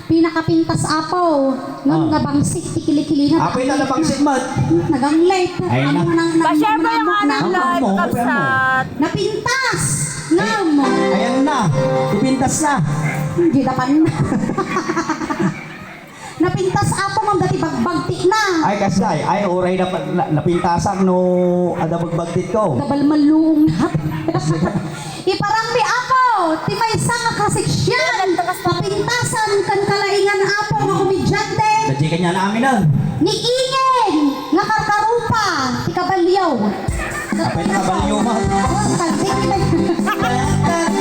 Pinakapintas apaw. Nang nabangsit, tikili-kili na. Apoy na nabangsit mo. Nagang late. Ay, na. Pa-share ba yung anong live, kapsat? Napintas! Ngam! Ayan na. Ipintas na. Hindi dapan na. Napintas apaw, ang dati bagbagti na. Ay kasay. Ay oray na napintasan no ada bagbagtit ko. Dabal maluong na. Iparami apaw, ti may isa nga kaseksyon. Papintasan kan kalaingan apaw nga komedyante. Dadya kanya namin na. Ni Ingen nga karkarupa, ti Kabalyaw. Apoy na kabalyo mo.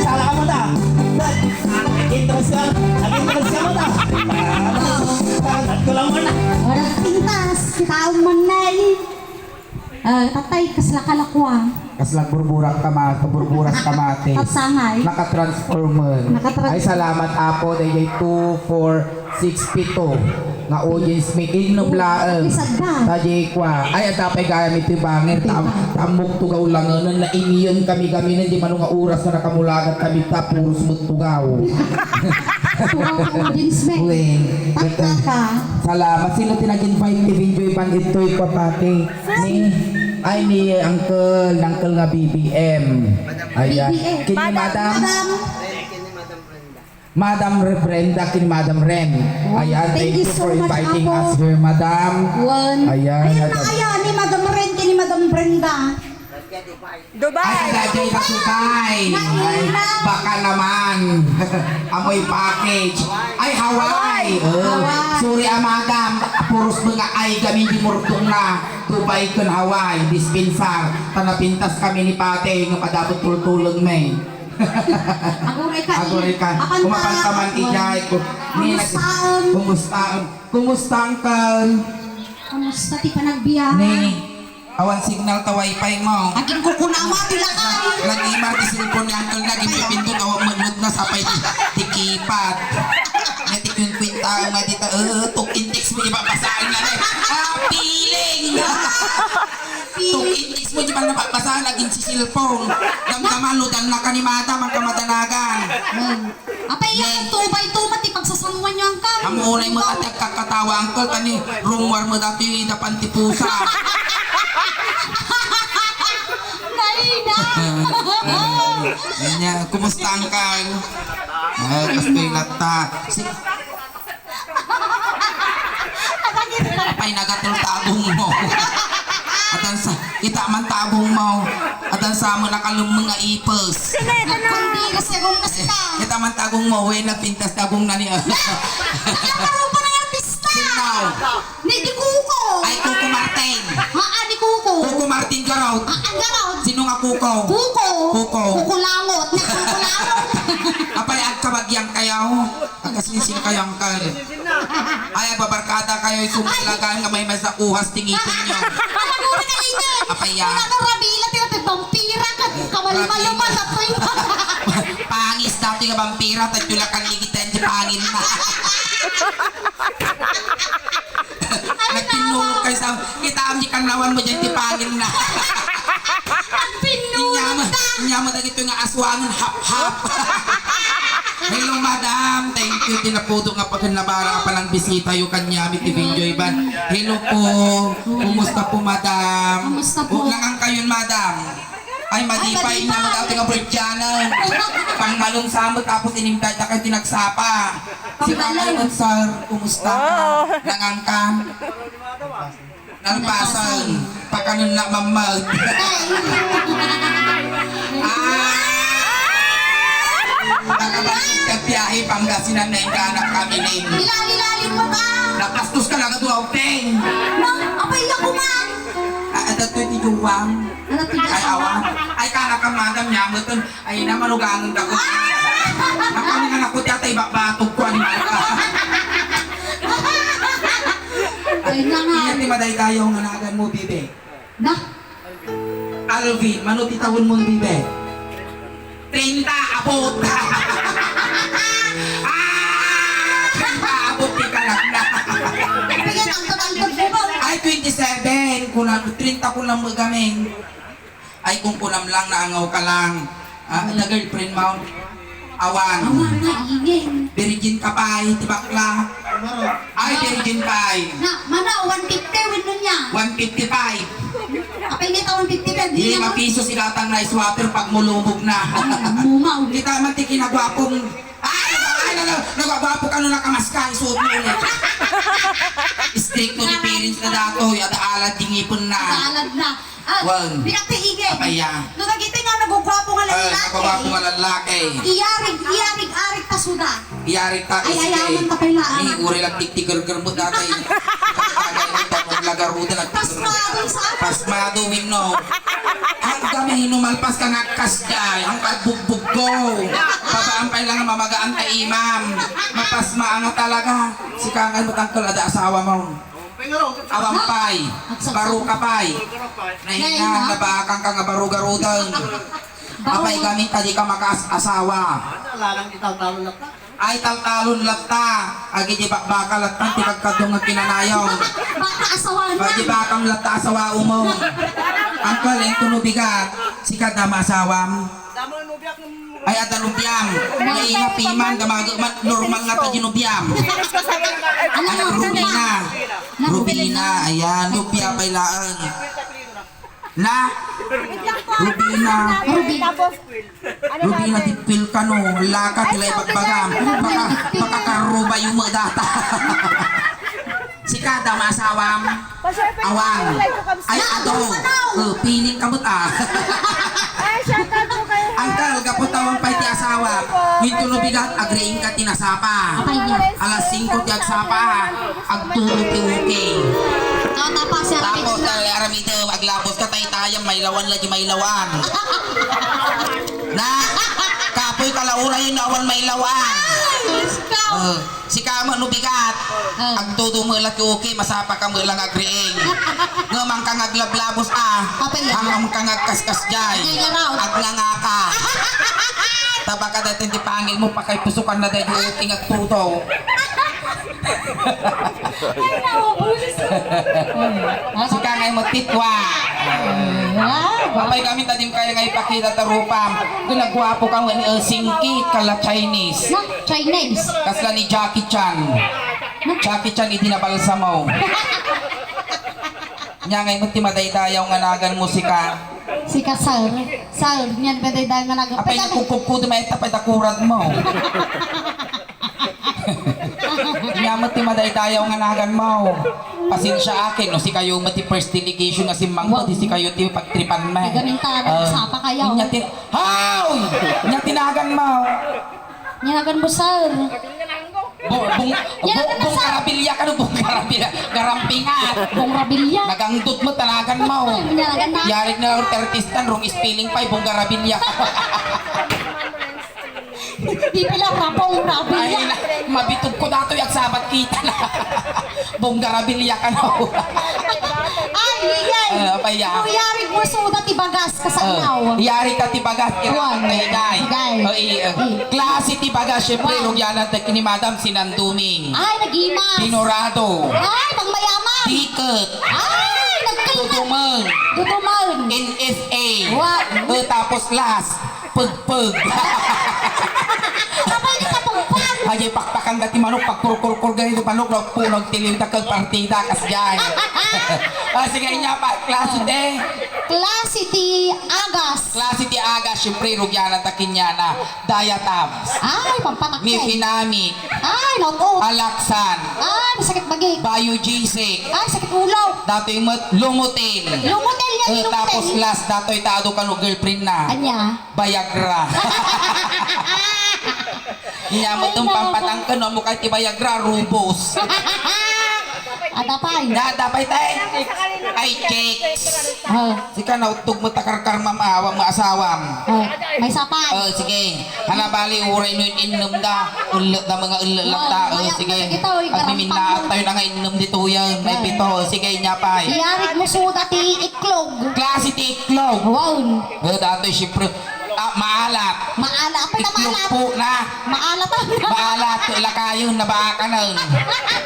Sala ka mo ta. Intros ka. Intros ka mo ta. Ko lang mo na. Orang pintas, kita umanay. Tatay, kaslakalakwa. Kaslang burburas kamate. Kapsangay. Naka-transformer. Ay salamat apo dahil 2, 4, 6, 7 nga audience may inoblaan. Isag ka. Tajay kwa. Ay at tapay kaya may tibangin. Tamok tugaw lang na iniyon kami na di man nga oras na nakamulagat kami ta puros muttugaw. Tuwang audience me. Uwing. Takta ka. Salamat. Sino tinag-invite ni Vinjoy Ban ito'y ko pati? Ni Uncle nga BBM. Ayan. BBM. Kini Madam. Madam. Madam Brenda, kini Madam Ren. Ayan, thank you so for much, inviting Apo. us here, Madam. One. Ayan, Ayan na Madam. kaya ni Madam Ren, ni Madam Brenda. Dubai! Ay, dajay na Dubai. Ay, baka naman. Amoy package. Ay, Hawaii. Hawaii. Sorry, Madam. Puros mga ay kami di murtong na. Dubai kan Hawaii. Dispensar. Tanapintas kami ni Pate. Nga padapot tultulong may. Aguray ka. Agoy ka. Kumapantaman ijay ko. Kamustaan. Kumusta Uncle? Kamusta ti panagbiyahe? Ni, awan signal ta wifi mo. Agin ko kunama tilakay. Nag-imar ti cellphone ni Uncle na gipipindot awan manod na sapay ti keypad. Neti kwinta nga dita tuk index mo ibabasahin na rin. Piling! Tuk index mo di ba nababasahin laging si cellphone. Damdaman ludan na kanimata man kamadanagan. Apay yan, tubay-tubay ti pagsasanguan niyo ang kam. Amunay mo dati ang kakatawa Uncle kani rumor mo dati dapan ti pusa. Naina! Ganyan, kumusta Uncle? Kastoy lata. Apay nagatul tabong mo. Atan sa kita man tabong mo. Atan sa mo nakalum mga ipos. Kundi kasi akong nasita. Kita man tagong mo, we nagpintas tagong na niya. Nagkaroon pa ng artista! Sino? Ni Di Kuko! Ay Kuko Martin. Ni Kuko! Kuko Martin Garaw. Ang garaw! Sino nga Kuko? Kuko! Kuko. Kuko langot! Na Kuko langot! Apay agkabagyang kayaw. Agkasinsing kayang kal. Ay babarkada kayo sumilagan nga may masa uhas tingitin nyo. Panagurin na ninyo! Apay yan. Wala ka rabila, tira vampira ka! Kawal-maluma sa tuwing Pangis dati nga vampira at yung lakang ligitan di pangin na. Nagpinulog kayo sa kita ang kanlawan mo dyan di pangin na. Ang pinulog ka! Inyama na ito nga aswangan hap-hap. Hello madam, thank you. Tinaputo nga pagkanabara pa lang bisita yung kanya mi Vinjoy Ban. Hello po, kumusta po madam? Kumusta po? Huwag lang ang kayon madam. Ay madipay na mag ating ang Bridjanan. Pang malong samot tapos inimdad na kayo tinagsapa. Si Kakay sir, kumusta ka? Nangangka? Nalpasan. Pakanon na mamag. Nakabalik kagbiyahe Pangasinan na ikanak kami rin. Ilalim mo ka! Nakastos ka lang ito Teng. Apay ako man! At ito iti juwang. Ay awan. Ay kanak ang madam niya mo ito. Ay naman ugangan ako. Nakamingan ako tiyata ibabatog ko. Ay na nga! Iyan ti maday tayo nga nagan mo bibe. Na? Alvin, manuti tawon mo bibe. 30 abot. Abot di ka lang na. Bigyan ang tatangkod mo! Ay 27. Kulang 30 ko lang magamin. Ay kung kulam lang naangaw ka lang. Na girlfriend mo. Awan. Awan na ingin! Virgin ka pie, tibakla. Ay, virgin pie. Na, mana, 150 win nun niya. 155. Apa ini tahun 50 kan? Hindi mapiso si datang rice water pag mulubog na. Mumaw. Hindi ka man kinagwapong... Ay, nagwagwapo ka nung nakamaska, isuot mo ulit. Steak ko ni parents na dato, yata alad dingipon na. Kaalad na. Wan. Pinagtiigay. Apaya. Nung nagita nga nagugwapo nga Ay, lalaki. nagwagwapo nga lalaki. Iyarig pasuda. Iyari ta, Ay, ayaman ta kailangan. Hindi, uri lang tiktigar-gar mo dati. Kagaya mo tamong lagaruda na Pasmado sa akin. Pasmado, Wino. Ang kami hinumalpas ka nga kasjay, ang kabugbog ko. Babaampay lang ang mamagaan kay imam. Mapasma nga talaga. Si kangan mo tangkal ada asawa mo. Awampay, barukapay. Nahingan, nabakang ka nga barugarudan. Apay kami tadi ka makas-asawa. Ay taltalon latta. Agi di bakal latta, di pagkadong nga kinanayaw. Baka asawa na. Pag bakam latta asawa mo. Ang kaleng tunubigat, si kadama asawam. Ay ada lubyam. Ay inapiman, gamaga normal nga ta ginubyam. Ay Rubina. Rubina, ayan, lubya pailaan. Na Rubina. Rubina tipil ka no, laka tilay pagbagam. Makakaruba yung mga data. Si kada masawam, awang. Ay ato, piling kamot ah. Angkal, kaputawang pa'y ti asawa. Yung tunubigat, agreeing ka tinasapa. Apay niya. Alas 5 ti agsapa, agtulog ti uke. Tapos siya. Tapos aramide, aglapos ka tay-tayang, may lawan lagi may lawan. Na, kapoy kalaura yun, awan may lawan. Si kama nubigat, agtudo mo lang uke, masapa ka mo lang agreeing. Ngamang kang aglablabos hamang kang agkaskas jay. Aglangaka. Tabaka dati di pangil mo pa kay pusukan na dahil yung uking agtudo. Si kangay mo titwa. Papay kami tadim kaya ngay pakita tarupam. Gunagwapo kang singkit kala Chinese. Chinese. Kasla ni Jackie Chan. Jackie Chan itinabalsa mo. Nya ngay mo timaday-dayaw nga nagan musika. Si Kasal. Sal, niyan pwede dahil nga nag... Apay nagkukukudo may tapay takurad mo. Nya mo timaday-dayaw nga nagan mo. Pasensya akin no si kayo mati first delegation nga si Mangko di si kayo ti pagtripan me. Gamintagan sapa kayo. Nya tin haw! Nya tinagan mo. Niyagan mo, sir. Bung karabilya ka no, bung karabilya. Garampingat. Bung rabilya. Nagangdot mo, tanagan mo. Niyagan na. Yarig na lang tertistan, wrong spelling pa, bung karabilya. Di pala rapong rabilya. Ay, mabitog ko dato yung sabat kita na. Bung karabilya ka no. Ay, ligay. Paya. Yarig mo suda tibagas ka sa inaw. Yari ka tibagas, irang Igay. Klase tibagas, syempre, rugyanan tayo ni Madam Sinanduming. Ay, nag-imas. Pinorado. Ay, pang mayaman. Tiket. Ay, nagkalimat. Tutuman. Dudumal. NFA. What? Tapos last, pagpag. Kapag di ka pagpag. Ay, pakpakan dati manok, pagkurkurkur ganito manok, punog tilim takag partida kasyan. Sige niya pa, klase de. Klase ti Agas. Klase ti aga, syempre, rugyanan takin niya na diatabs. Ay, pampatak. Mifinamic. Ay, nautot. Alaksan. Ay, masakit bagay. Biogesic. Ay, sakit ulo. Dato yung lumutin. Lumutel yan, lumutel. Tapos last, dato yung tado ka no girlfriend na. Anya? Viagra. Inyamot ng pampatang ka no, mukha ti Viagra, rubos. Adapay. Dapat tayo. Ay, chicks. Sika na utog mo takarkar mamahawa mo asawam. May sapay. Sige. Hanabali uray no inom da. Ulit na mga ulit ta. Sige. Agmiminlaat tayo na nga inom dito yan. May pito. Sige, nyapay. Iyarig mo suda ti iklog. Klase ti iklog. Wow. Dato siyempre. Maalat. Maalat. Apa na Iklog maalat? po na. Maalat ang Maalat. Ila kayo nabaka na.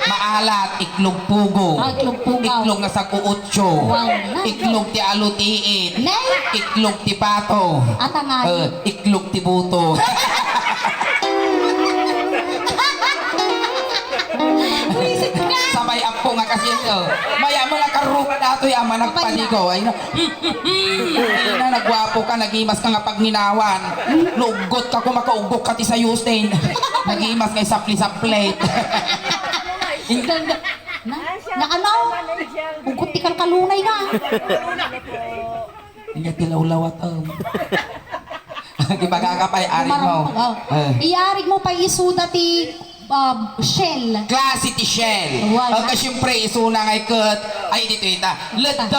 Maalat. Iklog pugo. Iklog pugo. Iklog na sa kuutso. Wow. Iklog ti alutiin. Nay. Iklog ti pato. Atangay. Iklog ti buto. Maya mga karupa dato yaman nagpaligo. Ay na nagwapo ka, nagimas ka nga pag ninawan. Nuugot ka kung makaugok ka ti sa Houston. Nagimas kay sapli-saplit. Na ano? Ugot ti kang kalunay nga. Hindi tilaw-lawat. Di ba kakapay, arin mo? Iarig mo pa isuda ti shell. Klase ti Shell. Wala. Ang kasyempre isuna nga ikot. Ay dito ita. Ledag.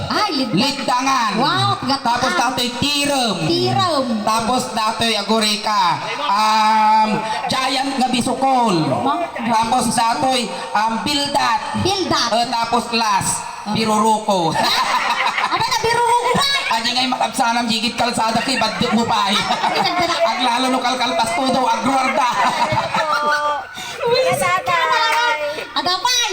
Ay, Lidangan. Wow, gataan. Tapos dato'y tiram. Tiram. Tapos dato'y agoreka. Giant nga bisukol. Tapos dato'y bildat. Bildat. Tapos last, biruruko. Aba na biro ko ba? Adi ngay makapsanam jigit kalsada kay badyo mo pa. Ang lalo no kalkalpas po daw agrorda. Agapay!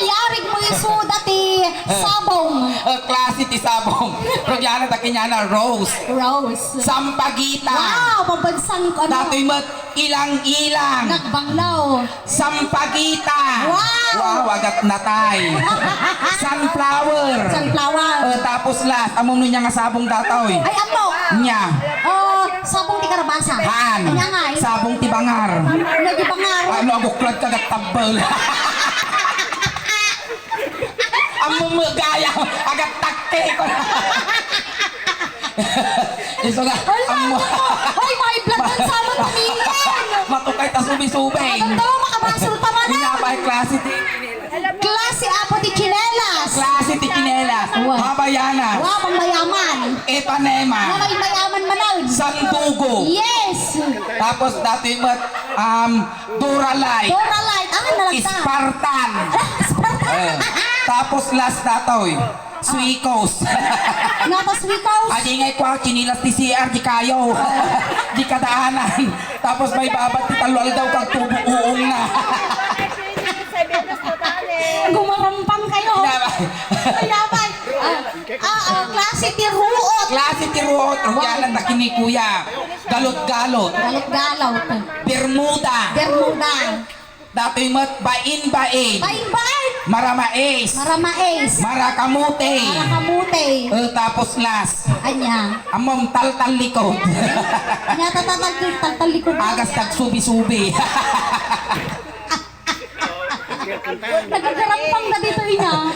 Iarig mo isuda ti sabong. Klase ti sabong. Rogyana ta kinyana rose. Rose. Sampagita. Wow, pabansang ano. Dato'y mat ilang-ilang. Nagbanglaw. Sampagita. Wow! Wow, agat natay. Sunflower. Sunflower. Tapos last, among nun niya nga sabong datoy. Ay, ano? Nya. Oh, sabong ti karabasa. Han. Kanya nga eh. Sabong ti bangar. Lagi bangar. Ano aguklad ka tabel. Among magaya, agat takke ko. Iso nga. Hoy, may blood dun sa amin pamilyan. Matukay ta subi-subing. Ang daw, makabasol pa man. Inapay klase ti. Klase apo ti chinelas. Klase ti kinelas. Wow. Mabayana. Wow, pang mayaman. Ipanema. May mayaman manan. Sandugo. Yes. Tapos dati yung Duralite. Doralite. Ah, nalagta. Spartan. Spartan. Tapos last datoy. Suikos. Natas wikaw. Adi ngay kwa kinilas ti CR di kayo. Di kadaanan. Tapos may babat ti talwal daw kag tubo uong na. Gumarampang kayo. Ayabay. Klase ti ruot. Klase ti ruot. Rugyana ta kini kuya. Galot-galot. Galot-galaw. Bermuda. Bermuda. Datoy mat bain-bain. Bain-bain. Maramaes. Maramaes. Marakamute. Marakamute. Tapos last. Anya. Among tal-tal likod. Anya tatalikod. Agas tagsubi-subi. Nagagarampang na dito ina.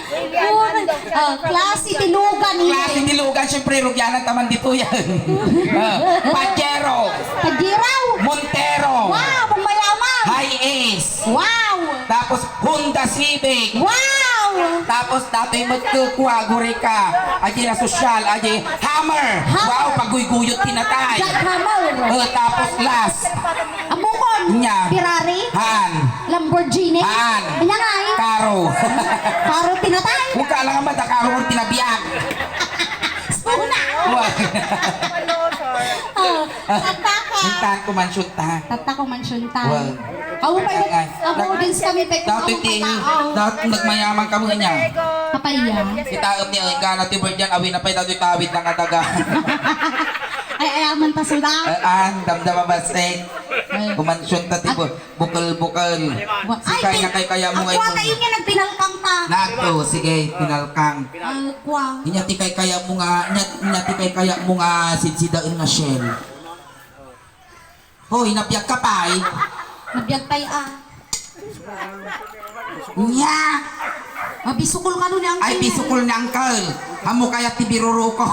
Klase tilugan Klase nilugan, syempre, rugyanan taman dito yan. Pajero. Pagiraw. Montero. Wow, pamayaman. High Ace. Wow. Tapos Honda Civic. Wow. Tapos dato'y magkukuha, gurika. Adi na sosyal, adi Hammer. Wow, paguy-guyot tinatay. Jackhammer. Tapos last. Amukon. Nya. Ferrari. Han. Lamborghini. Han. Anya nga eh. Karo. Paro tinatay. Kung ka lang ba, karo mo tinabiyag. Una. Tataka. Hintahan ko man syunta. Tataka man syunta. Wow. Ako pa yun. Ako din kami pe. Dati nagmayaman ka mo niya. Kapaya. Itaom niya, ang gana ti Bird yan, awin na pa'y dati tawid ng kataga. Ay, ayaman ta sila. Damdama ba state? Kumansyon ta ti bukal-bukal. Sikay na kaya mo Ako kayo nga nagpinalkang ta. Nato, sige, pinalkang. Alkwa. Inyati kay kaya mo nga, inyati kay kaya mo nga sidsidain nga shell. Hoy, napiyag ka pa eh. Nabiyagtay Nya! Mabisukol ka nun ang Ay, bisukol ni Uncle. Hamo kaya ti biruro ko.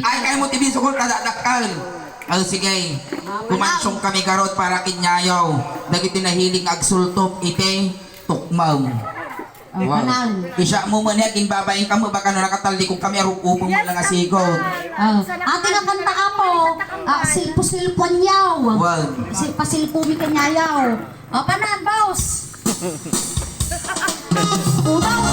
Ay, kaya mo ti bisukol kadadakal. Ay, sige. Kumansyong kami garot para kinyayaw. Dagiti nahiling agsultop ite tukmaw. Wow. Isya mo man yan, babaeng ka mo, baka no nakatalikong kami, arupupong mo lang asigot. Ate nga kanta ka po. Silpo-silpuan yaw. Wow. Pasilpumi ka nyayaw. Panan, boss. Udaw.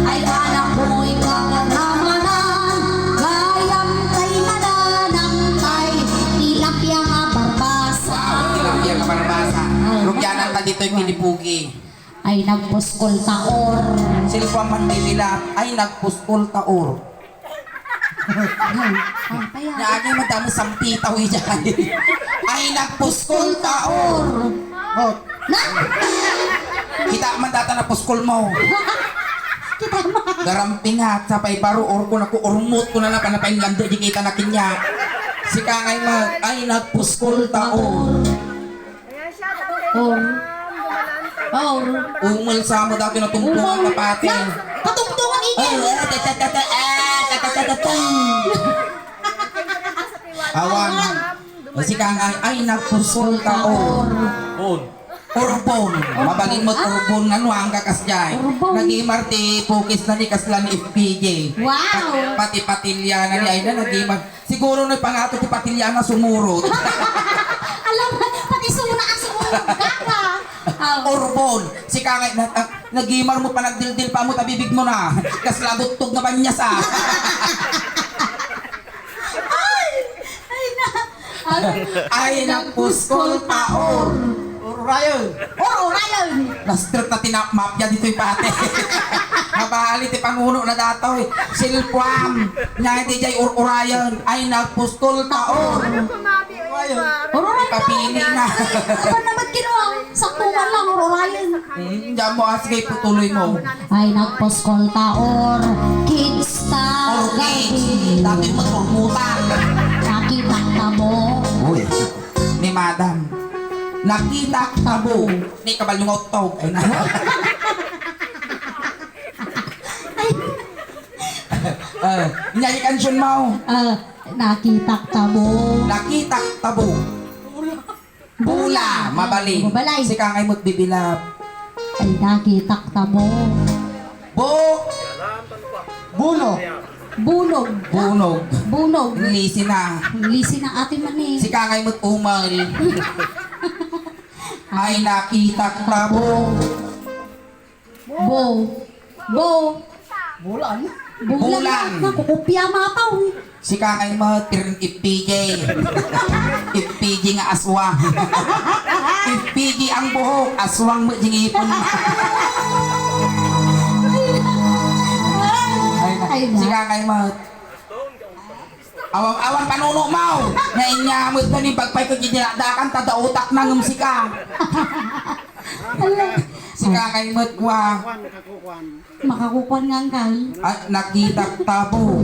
Ay anak mo'y pilipugi. Ay nagpuskol taor. Silpa Mandilila ay nagpuskol taor. Kaya. Naagay madami sampitaw dyan. Ay nagpuskol taor. Oh, Na! Kita man data na puskol mo. Kita mo. Garamping nga, sapay baro or ko naku urmot ko na lang kanapay lando di kita na kinya. Si Kangay mag ay nagpuskol taor. Or. Or. Umul sa mo daw kinatungtungan kapate. Katungtungan inyo. Awan. O si Kangay ay nagpuskol taor. Urbon, mabalin mo't urbon nga nuang kakasjay. Urbon. Nag-imarti, focus na ni kaslan ni FPJ. Wow. Pati patilya na ni ay na nag-imar. Siguro na pangato ti patilya na sumurot. Alam mo, pati sumuna ang sumuna. Kaka. Urbon, si Kangay, nag-imar mo pa, nagdildil pa mo, tabibig mo na. Kaslabot tog na ba niya sa? Ay, nagpuskol taor. Ryan. Oh, Ryan. Na-strip na tinapmapya dito yung pate. Nabahali ti Panguno na dataw eh. Silpuam. Nya hindi jay urayan. Ay nagpuskol taor. Oro Ryan. Papili na. Apa naman kinuha? Saktuman lang, Oro Ryan. Diyan mo asgay putuloy mo. Ay nagpuskol taor. Kingstar. Okay. Dati mo turmutan. Nakita ka mo. Uy. Ni madam. Nakita tabo. Ni kabalungot tog. Ay na. Nyari kansyon mo. Nakita ka mo. Nakita tabo. Bula. Mabali. Mabalay. Si Kangay mo't bibilap. Ay nakita ka mo. Bo. Bulo. Bunog. Bunog. Bunog. Lisi na. Lisi ng ating mani. Si Kangay mo't umal. Ay nakita tabo. Bo. Bo. Bulan. Bulan. Nakukupya mataw. Si Kangay mo't IPJ. IPJ nga aswang. IPJ ang buhok. Aswang mo jingipon. Ay Si na. Kangay mo't awang-awang panuno mo. Nainyamot ka ni pagpay ko ginadakan tada utak na ngumsi ka. Si Kangay mo't wa. Makakukuan nga ang kal. At nakita tabo.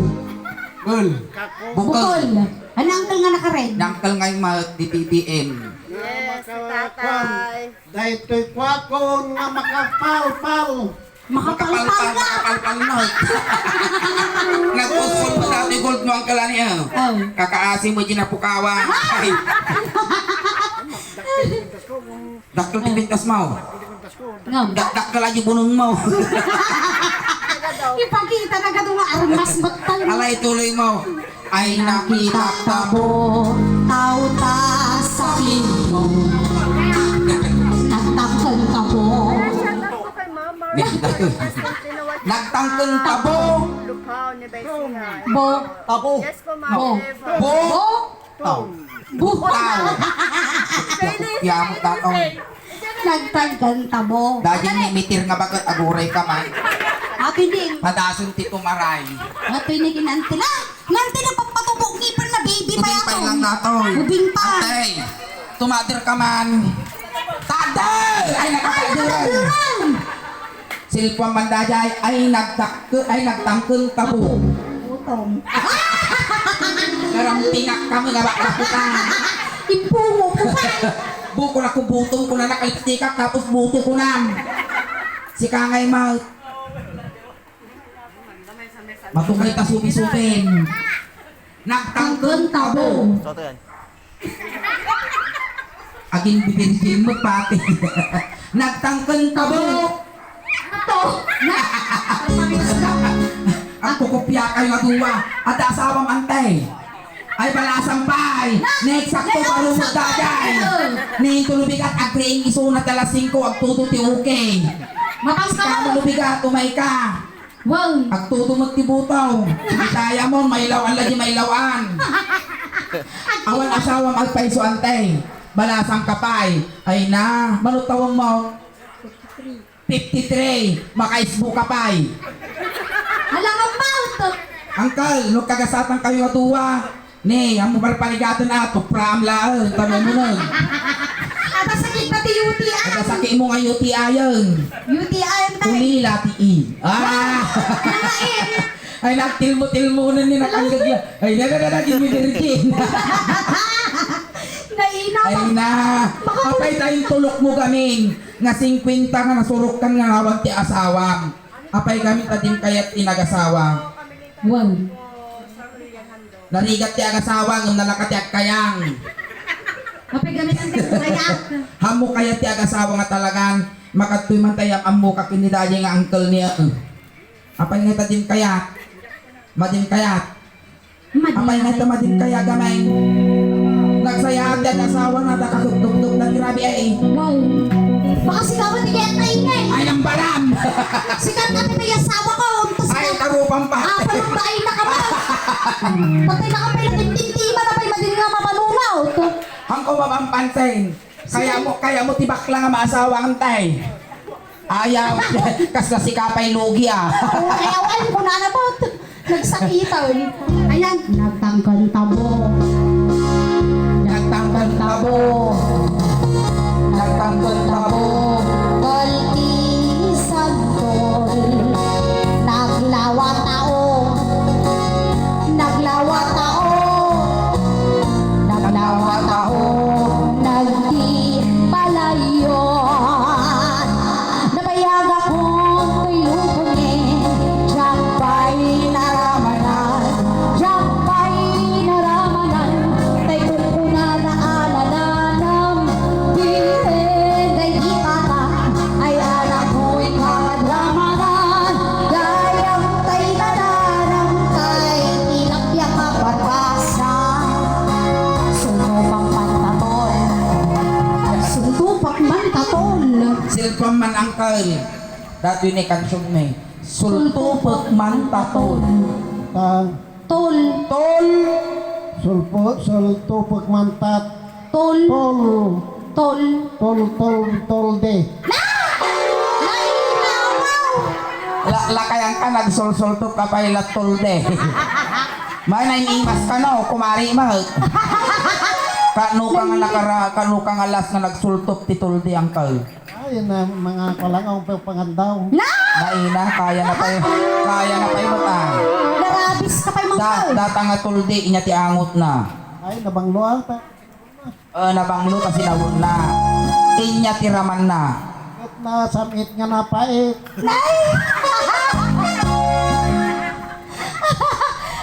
Bukol. Bukol. Ano ang kal nga nakared? Nangkal ngay mo't di PBM. Yes, tatay. Dahil kwakon nga makapal-pal. Makapalpal ka. Makapalpal na. Nagpuskol mo dati gold mo ang kala niya. Oh. Kakaasi mo ginapukawa. Ay. Dakkel di pintas mo. Ngam. Dakkel lagi bunong mo. Ipakita na ka nga armas matal. Alay tuloy mo. Ay nakita tabo. Tauta sa pinto. Nagtakal ka po. Nagtangkeng tabo. Lupaw ni Besihan. Bo. Tabo. Yes po, Bo. ma'am. Bo. Bo. Tao. Bukal. Yamot datong. Nagtanggal tabo. Daging limitir nga bagat aguray ka man. Ato din. Padason ti tumaray. Ato ni kinantila. Nantila papatubog ngipon na baby pa Ubing yato. pa lang natoy. Ubing pa. Antay. Tumadir ka man. Taday! Ay nakapagduran. Silpang mandajay ay nagtangkeng tabo. Utong. Narampingak kami nga bakapukan. Ipungo ko pa. Buko na kubutong ko na nakalipstikak tapos buto ko na. Si Kangay Mal. Matungay ta subi-subin. Nagtangkeng tabo. Aging bibin mo pati. Nagtangkeng tabo. To. Ang kukupya kayo nga duwa at asawang antay. Ay balasampay. Neksakto palumot dajay. Ni tulubigat agreing isunat alas 5 agtuto ti okay. Makas ka Kamu mo. lubigat tumay ka. Wow. Agtuto magtibutaw. Bitaya mo mailawan lagi mailawan. Awan asawang agpaiso antay. Balasang kapay. Ay na manutawang mo. 53. Maka-isbo ka pa eh. Alang ang mouth. Uncle, nung kagasatan kayo nga tuwa. Ne, ang mubarpaligatan na ito, pram laon. Tama mo nun. Ata sakit na ti UTI. Nagasaki mo nga UTI yun. UTI ang tayo. Uli lati i. Nangain. Ay, nagtilmo-tilmo na ni nakangagya. Ay, nagagagagin mo virgin. Naina Ay mo. na. Kapay tayong tulok mo gamin. Nga 50 nga nasurok kan nga awag ti asawam. Apay kami tadim kayat inagasawa. Wow. Narigat ti agasawa ng nalakat ti agkayang. Kapag gamitan ka sa kayak. Hamo kaya ti agasawa nga talagang makatuy man tayang amo kakinidaya nga uncle niya. Apay nga tadim kayat. Madim kayat. Apay nga ta madim kaya gamay. Nagsaya ti agasawa na nakakutugtog na grabe ay. Wow. Baka sigawan ni Kaya ingay. Ay ang balam. Sikat natin may asawa ko. Tapos Ay tarupang pa. parang baay na ka ba? Patay na ka pa yung tintima na pa'y madin nga mapanunaw. Hangko mapampansin. Kaya mo tibak lang ang maasawa ang tay. Ayaw. Kas na si kapay lugi ah. Kaya wala ko na po. Nagsakitan. Ayan. Nagtanggal tabo. Nagtanggal tabo. Nagtanggal tabo. Kaltisan tol. Naglawa tao. Naglawa tao. Naglawa tao. Nagdi palayon. Nabayag ako tuyukunin. Jampay naramanan. Jampay naramanan. Tay kukuna na alalanam. Diren day itata. Ay anak ko'y kamadramanan. Gayang tay nananam. Kay tilapya kaparpasan. Sunupang pantatol. Suntupak man tatol. Silpam man angkal. Dati ni kansyon me. Sultupok man tatol. Tol. Tol. Sultupag mantat, Tol. tol, Tol. tol de. Lakayang ka nagsulsultup ka pa ilat tolde. May imas ka no, kumari mahal. Kano ka nga kano ka nga alas na nagsultup ti tolde angkal. Ay, na mga kalangaw pangandaw. Naina, kaya na pa yung mata. Narabis ka pa'y mangkal. Data nga tolde, inya ti angot na. Ay, nabanglo ta. Nabanglo kasi nawon na. Inya ti raman na. At na samit nga napait.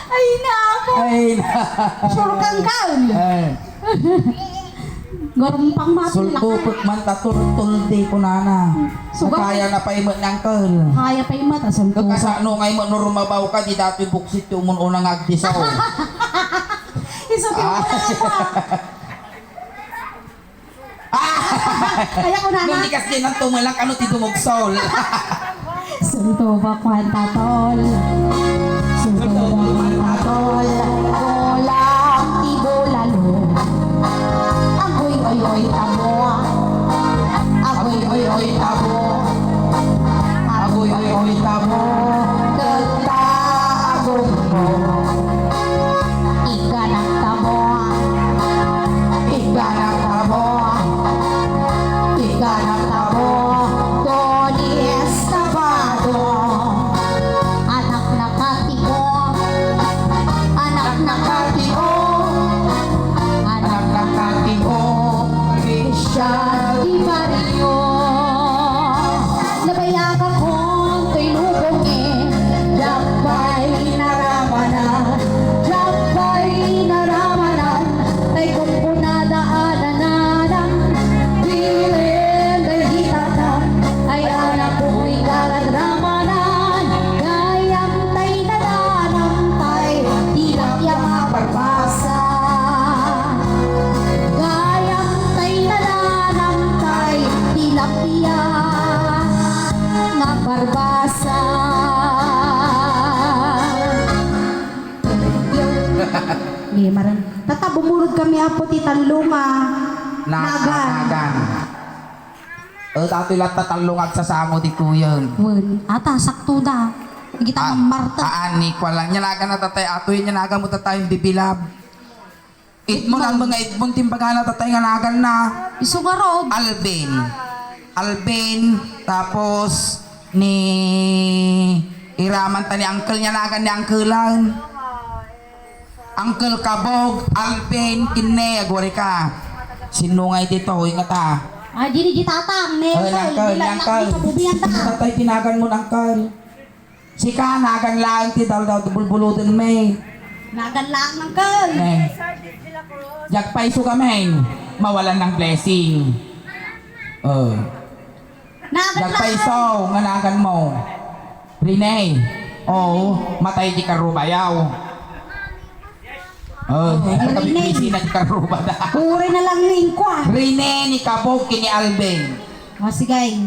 Ay na ako. Ay na. Sure kang kaon. Ay. Garumpang matulak. Sultupok man tatulde ko nana. Suga- Kaya na pa imot ng kal. Kaya pa'y mata. Suntupak. Kakasano ngay mo nurumabaw ka di dati buksit yung unang agdisaw. Isabi mo na ako. Kaya ko na Nung ikas din ang tumalang ano ti dumugsol. Suntupak man tatol. Suntupak man tatol. Kulang tibo lalo. Agoy oy oy tabo. Agoy oy oy tabo. Agoy oy oy tabo. Ganda agoy mo. Ika ng tabo. Ika ng tabo. Ika ng tabo. Tony Estabado. Anak na katibo. Anak na katibo. Anak na katibo. Siya di Mario. Nabayag ako tinubongin. Jampay naramanan. Jampay naramanan. Tay kumpunada alananan. Bilin day hitata. Ay anak ko'y kaladramanan. Gayang tay nananam tay. Tilak yang maparpasan. Gayang tay nananam tay. Tilak yang maparpasan. Di maran. Tata bumurod kami apo ti Tanlunga. Nagan. Nagan. Dati lang tatalungan sa samo di kuyan. Wen, ata sakto da. Kita mamarta. Ani ko lang nyalaga na tatay ato yun nyalaga mo tatay bibilab. Itmo lang mga itmong timbaga na tatay nga nagan na. Isugarod. Alvin tapos ni iraman ta ni uncle nyalagan ni uncle lang. Uncle Kabog, Alvin, Kine, agwari ka. Sinungay dito, ingat ha. Ah, dini di tatang, Uncle, Kabubiyan ta. Tatay tinagan mo ng uncle. Si ka, nagan lang, ti daw bulbulutin may. Nagan lang ng kal. Eh, jagpaiso kami, mawalan ng blessing. Nagan lang. Jagpaiso, nga nagan mo. Rene, matay di karubayaw. Kami pisina di karuba da. Uri na lang ning kwa. Rene ni Kabog kini Alvin. O sige.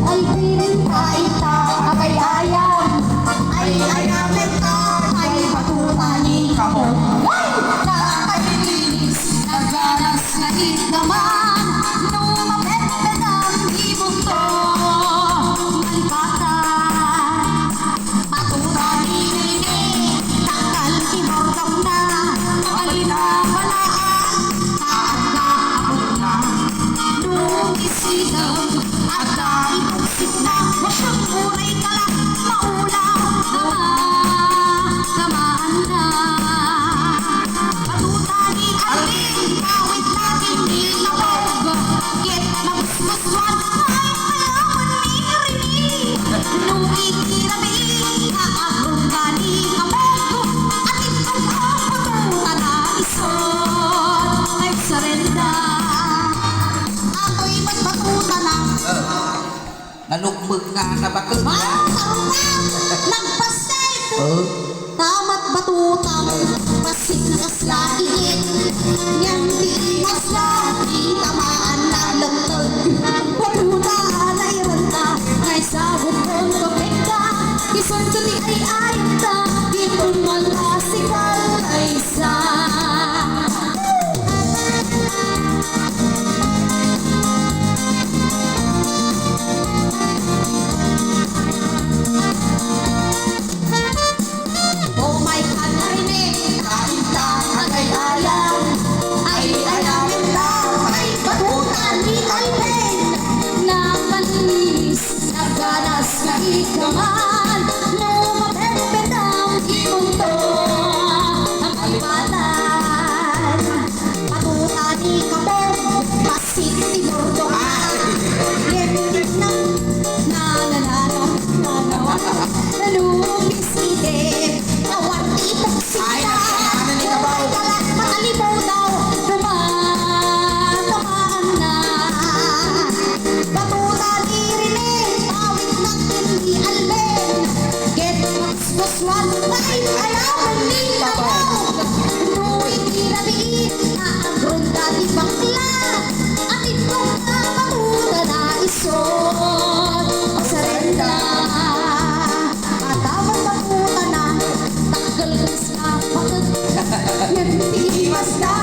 Ay piling kaita, akayayan. Ay ayamin ka, ay patutani. Kabog. Ay! Nakakalinis, naganas na naman. Numapet ang ibong to. Malipatan, patutani nini. Takal timordong na, alinawalaan. Kaagapot na, nung isigaw. At dahil pagsit na, masyang uray ka lang, maulaw. Tamaan na. Patutani alin, kawit natin nilawag. Get na busbuswan, ay alaman ni Rini. Nung ikirabi, kaagong gani kabog. At itong kapututan na isot, ay sarenda. Ako'y may batuta na. Nalugbog nga na bakit na. Sarungan! Nagpasay! Tamat batutang pasig na kaslaigit. Niyang di masla, di tamaan na lagtag. Paluta na iranta, ngay sabog kong kapita. Isun ko ni ay ta, di pumalasikaw ay sa. Oh my God, narinig, kain ka, agayayan. Ay alamin lang, ay batutan ni Alvin. Nakalinis, naganas na ikaman. Lumapet ang ibong to, ang alipalan. Batutan ni Kabog, pasit si Bordong na. Limit na, nanananap, nanawa. Nalumisite, tawag ipok Ay, sila. nakasalanan ni Kabog. Matalibaw daw, tamaan na. Batuta ni Rene, tawid natin ni Alvin. Get magsbuswan, ay alaman ni Kabog. Nuwi tirabiin, naagron dati bakla. At itong batuta na isot, pasarenda. Atawag batuta na, takgal gas na pagod. Yan tiwas na,